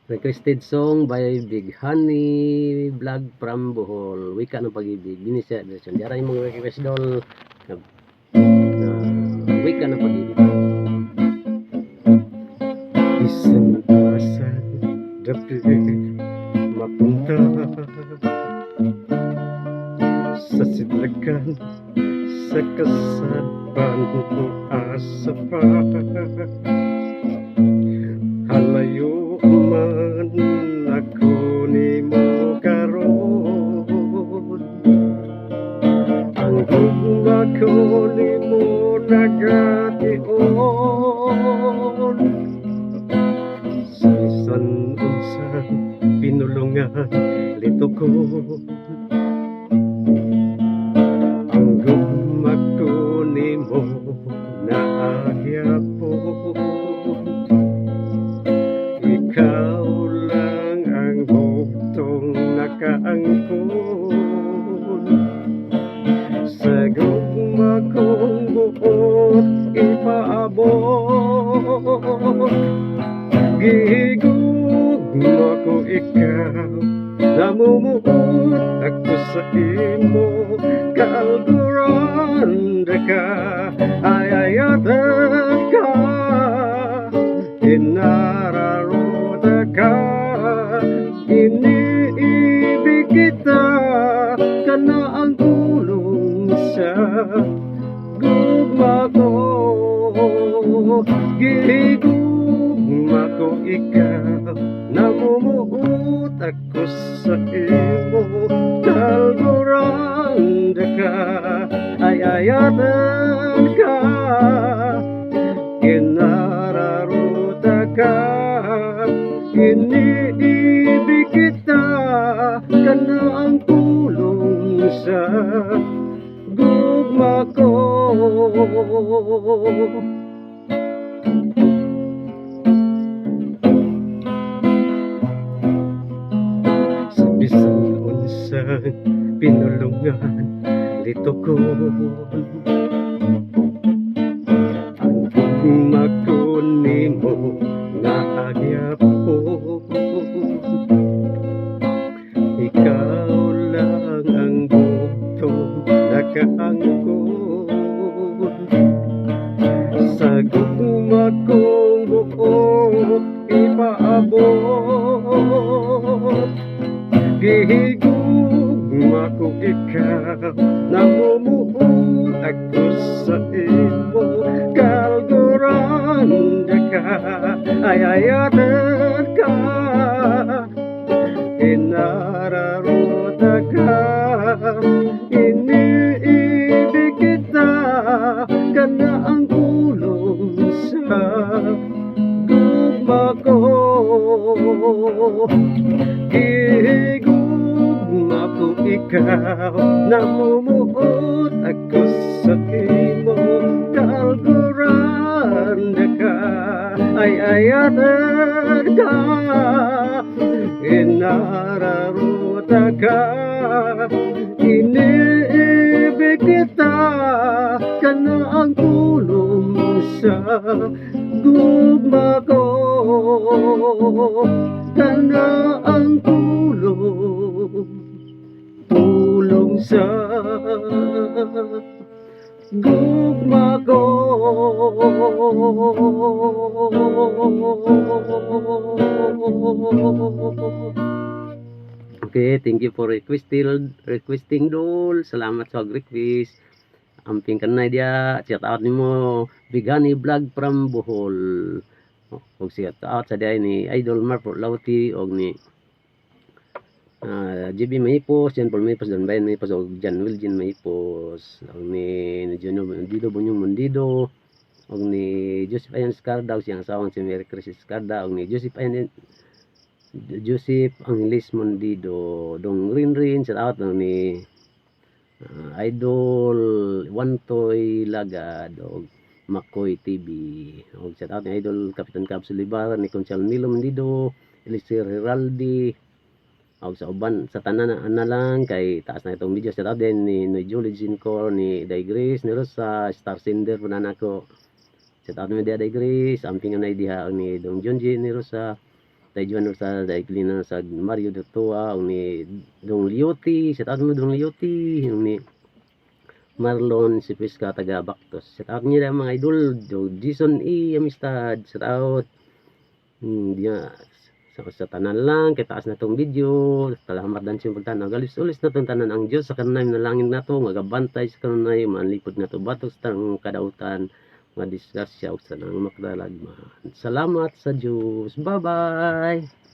Requested song by Big Honey Vlog from Bohol. Wika ng pag-ibig. Binisya version. Diara yung mga request dol. Wika ng pag-ibig. Isang asan dapit mapunta sa sidlakan sa kasadpan asa pa halayo man ako ni mo karon ang gugma ko ni mo nagation sisan unsan pinulungan lito ko ang gugma ko ni mo naagyapon ikaw lang ang buktong nakaangkon sa gugma kong buot ipaabot gigugma ko ikaw namumuot ako sa imo kalguranda ka ayayatan ka inararuta ka iniibig kita kana ang tulong sa gugma ko gigugma ko ikaw namumuot ako sa imo kalguranda ka ayayatan ka inararuta ka iniibig kita kana ang tulong sa gugma ko sa bisan unsang pinulungan lito ko ang gugma ko nimo nga agyapon ikaw lang ang buktong nakaangkon sa gugma kong buot ipaabot gihigugma ko ikaw namumuot ako sa imo kalguranda ka ayayatan ka inararuta ka iniibig kita kana ang tulong sa gugma ko gigugma ko ikaw namumuot ako sa imo kalguranda ka ayayatan ka inararuta ka iniibig kita kana ang tulong sa gugma ko kana ang tulong sa gugma ko okay, thank you for requesting dol. Salamat sa request. Amping kanay dia, shout out nimo Big Honey Vlog from Bohol. Og shout out sa dia ni Idol Marpo Lauti og ni JB Mahipos, Jan Paul Mahipos, Don Bayan Mahipos og Jan Wilgin Mahipos. Og ni Juno Mundido, Bunyong Mundido. Og ni Joseph Ayan Scarda, siyang asawang si Mary Chris Scarda. Og ni Joseph Angeles Mundido, Dong Rin, shout out ni Idol Wantoy Lagad og Makoy TV og shout out ni Idol Kapitan Cab Sulibar ni Conchal Milo Mundido Elisir Heraldi og sa uban sa tanan na lang kay taas na itong video shout out din ni Julie Jincor ni Daigris ni Rosa Star Sender po na nako shout out ni Daigris amping na diha ni Dong Junji ni Rosa Tay Juan sa Daiglina sa Mario Dutua ni Dong Liuti, shout out mo Dong Liuti, ni Marlon si Piska taga Bactos. Shout out niya mga idol, Jason E Amistad, shout out. Diya sa tanan lang kay taas na tong video. Salamat dan sa pagtanaw. Galis-ulis na tong tanan ang Dios sa kanunay nalangin nato, magabantay sa kanunay, manlipod nato batok sa tang kadautan, nga disgrasya ug sa nang makdalagman. Salamat sa Dios. Bye-bye.